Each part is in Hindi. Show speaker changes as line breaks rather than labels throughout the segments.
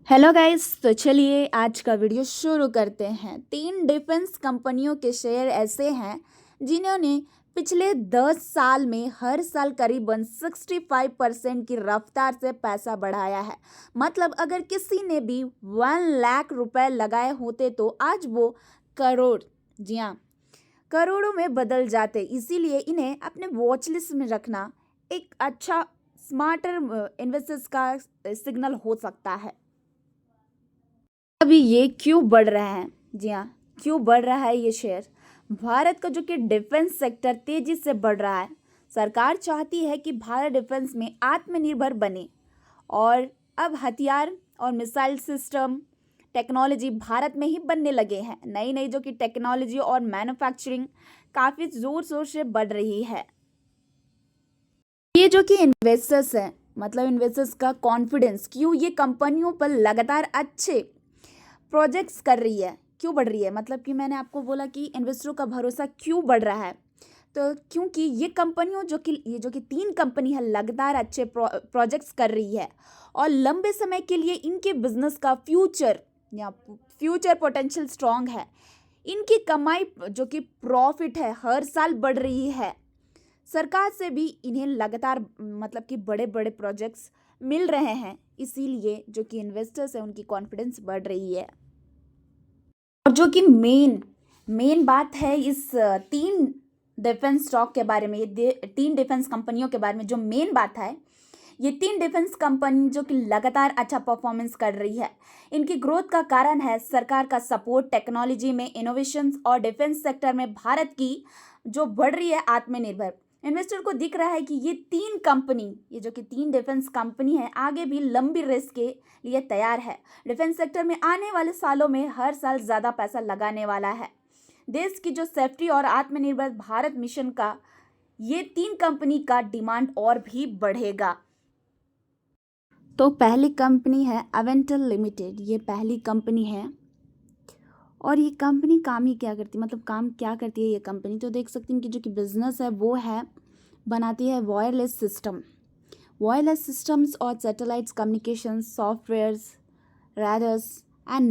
हेलो गाइस, तो चलिए आज का वीडियो शुरू करते हैं। 3 डिफेंस कंपनियों के शेयर ऐसे हैं जिन्होंने पिछले 10 साल में हर साल करीबन 65% की रफ्तार से पैसा बढ़ाया है। मतलब अगर किसी ने भी 1 लाख रुपए लगाए होते तो आज वो करोड़, जी हाँ, करोड़ों में बदल जाते। इसीलिए इन्हें अपने वॉच लिस्ट में रखना एक अच्छा स्मार्टर इन्वेस्टर्स का सिग्नल हो सकता है। अभी ये क्यों बढ़ रहा है? जी हाँ, क्यों बढ़ रहा है ये शेयर? भारत का जो कि डिफेंस सेक्टर तेजी से बढ़ रहा है। सरकार चाहती है कि भारत डिफेंस में आत्मनिर्भर बने और अब हथियार और मिसाइल सिस्टम टेक्नोलॉजी भारत में ही बनने लगे हैं। नई नई जो कि टेक्नोलॉजी और मैन्युफैक्चरिंग काफ़ी ज़ोर शोर से बढ़ रही है। ये जो कि इन्वेस्टर्स हैं, मतलब इन्वेस्टर्स का कॉन्फिडेंस क्यों ये कंपनियों पर लगातार अच्छे प्रोजेक्ट्स कर रही है, क्यों बढ़ रही है? मतलब कि मैंने आपको बोला कि इन्वेस्टरों का भरोसा क्यों बढ़ रहा है, तो क्योंकि ये जो कि 3 कंपनी है लगातार अच्छे प्रोजेक्ट्स कर रही है और लंबे समय के लिए इनके बिजनेस का फ्यूचर पोटेंशियल स्ट्रांग है। इनकी कमाई जो कि प्रॉफिट है हर साल बढ़ रही है। सरकार से भी इन्हें लगातार मतलब कि बड़े बड़े प्रोजेक्ट्स मिल रहे हैं, इसीलिए जो कि इन्वेस्टर्स है उनकी कॉन्फिडेंस बढ़ रही है। और जो कि मेन मेन बात है इस 3 डिफेंस स्टॉक के बारे में, ये 3 डिफेंस कंपनियों के बारे में जो मेन बात है, ये 3 डिफेंस कंपनी जो कि लगातार अच्छा परफॉर्मेंस कर रही है। इनकी ग्रोथ का कारण है सरकार का सपोर्ट, टेक्नोलॉजी में इनोवेशंस और डिफेंस सेक्टर में भारत की जो बढ़ रही है आत्मनिर्भर। इन्वेस्टर को दिख रहा है कि ये जो कि 3 डिफेंस कंपनी है आगे भी लंबी रेस के लिए तैयार है। डिफेंस सेक्टर में आने वाले सालों में हर साल ज़्यादा पैसा लगाने वाला है। देश की जो सेफ्टी और आत्मनिर्भर भारत मिशन का ये 3 कंपनी का डिमांड और भी बढ़ेगा। तो पहली कंपनी है अवेंटल लिमिटेड, ये पहली कंपनी है और ये कंपनी काम ही क्या करती है, मतलब काम क्या करती है ये कंपनी, तो देख सकते हैं कि जो कि बिजनेस है वो है बनाती है वायरलेस सिस्टम्स और satellites communication softwares, radars and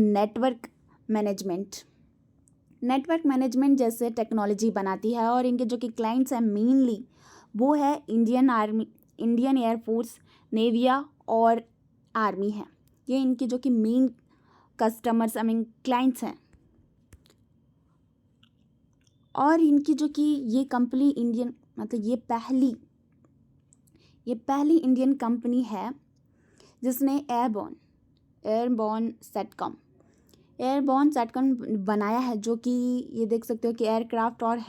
network management जैसे टेक्नोलॉजी बनाती है। और इनके जो कि क्लाइंट्स हैं मेनली वो है Indian army, Indian air force, Nivea और आर्मी है। ये इनके जो कि मेन कस्टमर्स क्लाइंट्स हैं। और इनकी जो कि ये कंपनी इंडियन, मतलब ये पहली इंडियन कंपनी है जिसने एयरबॉर्न सेटकॉम बनाया है, जो कि ये देख सकते हो कि एयरक्राफ्ट और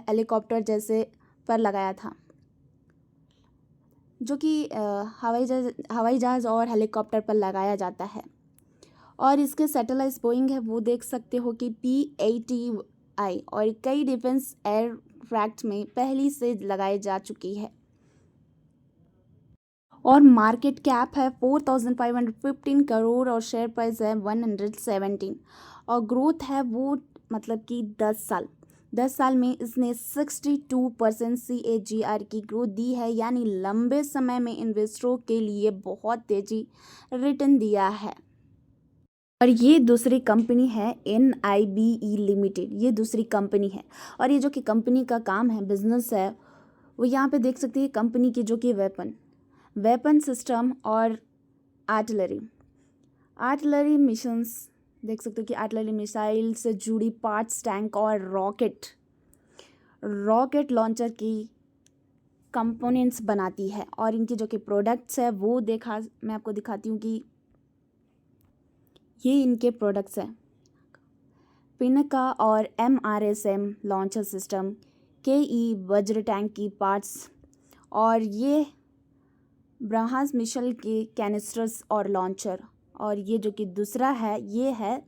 हेलीकॉप्टर जैसे पर लगाया था, जो कि हवाई जहाज़ और हेलीकॉप्टर पर लगाया जाता है। और इसके सैटेलाइट बोइंग है वो देख सकते हो कि P-80I और कई डिफेंस एयरक्राफ्ट में पहली से लगाई जा चुकी है। और मार्केट कैप है 4,515 करोड़ और शेयर प्राइस है 117। और ग्रोथ है वो मतलब कि 10 साल में इसने 62% CAGR की ग्रोथ दी है, यानी लंबे समय में इन्वेस्टरों के लिए बहुत तेजी रिटर्न दिया है। और ये दूसरी कंपनी है NIBE लिमिटेड, ये दूसरी कंपनी है। और ये जो कि कंपनी का काम है, बिजनेस है, वो यहाँ पे देख सकते हैं कंपनी की जो कि वेपन सिस्टम और आर्टिलरी मिशंस, देख सकते हो कि आर्टिलरी मिसाइल से जुड़ी पार्ट्स, टैंक और रॉकेट लॉन्चर की कंपोनेंट्स बनाती है। और इनकी जो कि प्रोडक्ट्स है वो मैं आपको दिखाती हूँ कि ये इनके प्रोडक्ट्स हैं। पिनका और MRSM लॉन्चर सिस्टम, KE वज्र टैंक की पार्ट्स, और ये ब्रह्मास मिसाइल के कैनिस्टर्स और लॉन्चर। और ये जो कि दूसरा है ये है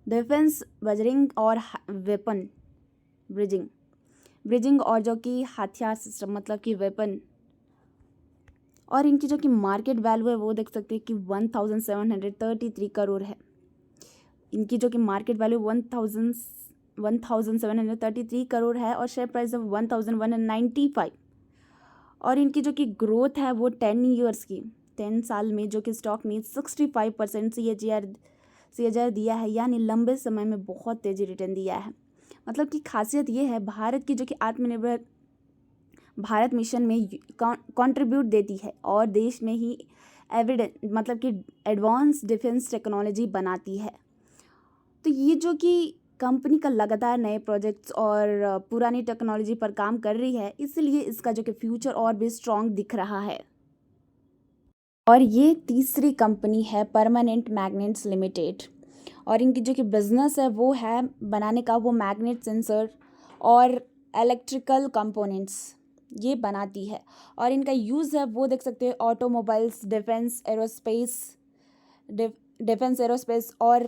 डिफेंस बजरिंग और वेपन ब्रिजिंग और जो कि हथियार सिस्टम, मतलब कि वेपन। और इनकी जो कि मार्केट वैल्यू है वो देख सकते हैं कि 1,733 करोड़ है। इनकी जो कि मार्केट वैल्यू 1,733 करोड़ है और शेयर प्राइस ऑफ 1,195। और इनकी जो कि ग्रोथ है वो 10 ईयर्स की 10 साल में जो कि स्टॉक ने 65% CAGR दिया है, यानी लंबे समय में बहुत तेज़ी रिटर्न दिया है। मतलब कि खासियत ये है भारत की जो कि आत्मनिर्भर भारत मिशन में कंट्रीब्यूट देती है और देश में ही मतलब कि एडवांस डिफेंस टेक्नोलॉजी बनाती है। तो ये जो कि कंपनी का लगातार नए प्रोजेक्ट्स और पुरानी टेक्नोलॉजी पर काम कर रही है, इसलिए इसका जो कि फ्यूचर और भी स्ट्रॉन्ग दिख रहा है। और ये तीसरी कंपनी है परमानेंट मैग्नेट्स लिमिटेड, और इनकी जो कि बिजनेस है वो है बनाने का, वो मैग्नेट सेंसर और इलेक्ट्रिकल कंपोनेंट्स ये बनाती है। और इनका यूज़ है वो देख सकते हैं ऑटोमोबाइल्स, डिफेंस एरोस्पेस और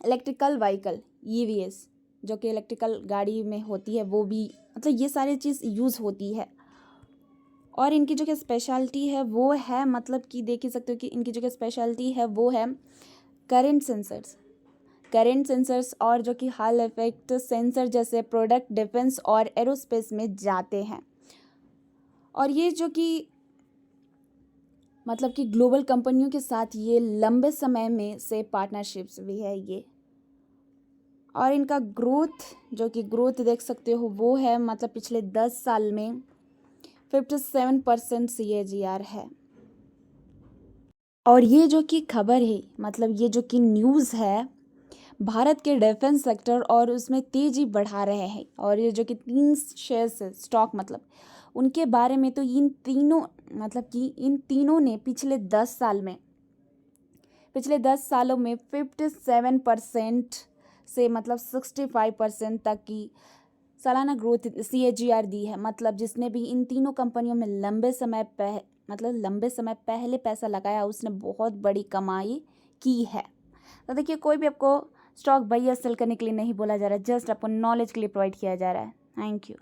इलेक्ट्रिकल व्हीकल EVs जो कि इलेक्ट्रिकल गाड़ी में होती है, वो भी मतलब ये सारी चीज़ यूज़ होती है। और इनकी जो कि स्पेशलिटी है वो है, मतलब कि देख ही सकते हो कि इनकी जो कि स्पेशलिटी है वो है करंट सेंसर्स और जो कि हॉल इफेक्ट सेंसर जैसे प्रोडक्ट डिफेंस और एरोस्पेस में जाते हैं। और ये जो कि मतलब कि ग्लोबल कंपनियों के साथ ये लंबे समय में से पार्टनरशिप्स भी है ये। और इनका ग्रोथ देख सकते हो वो है, मतलब पिछले 10 साल में 57% CAGR है। और ये जो कि खबर है, मतलब ये जो कि न्यूज़ है, भारत के डिफेंस सेक्टर और उसमें तेज़ी बढ़ा रहे हैं। और ये जो कि 3 शेयर्स है स्टॉक, मतलब उनके बारे में, तो इन तीनों ने पिछले 10 सालों में 57% से मतलब 65% तक की सालाना ग्रोथ CAGR दी है। मतलब जिसने भी इन तीनों कंपनियों में लंबे समय पहले पैसा लगाया उसने बहुत बड़ी कमाई की है। तो देखिए, कोई भी आपको स्टॉक बाई या सेल करने के लिए नहीं बोला जा रहा है, जस्ट आपको नॉलेज के लिए प्रोवाइड किया जा रहा है। Thank you.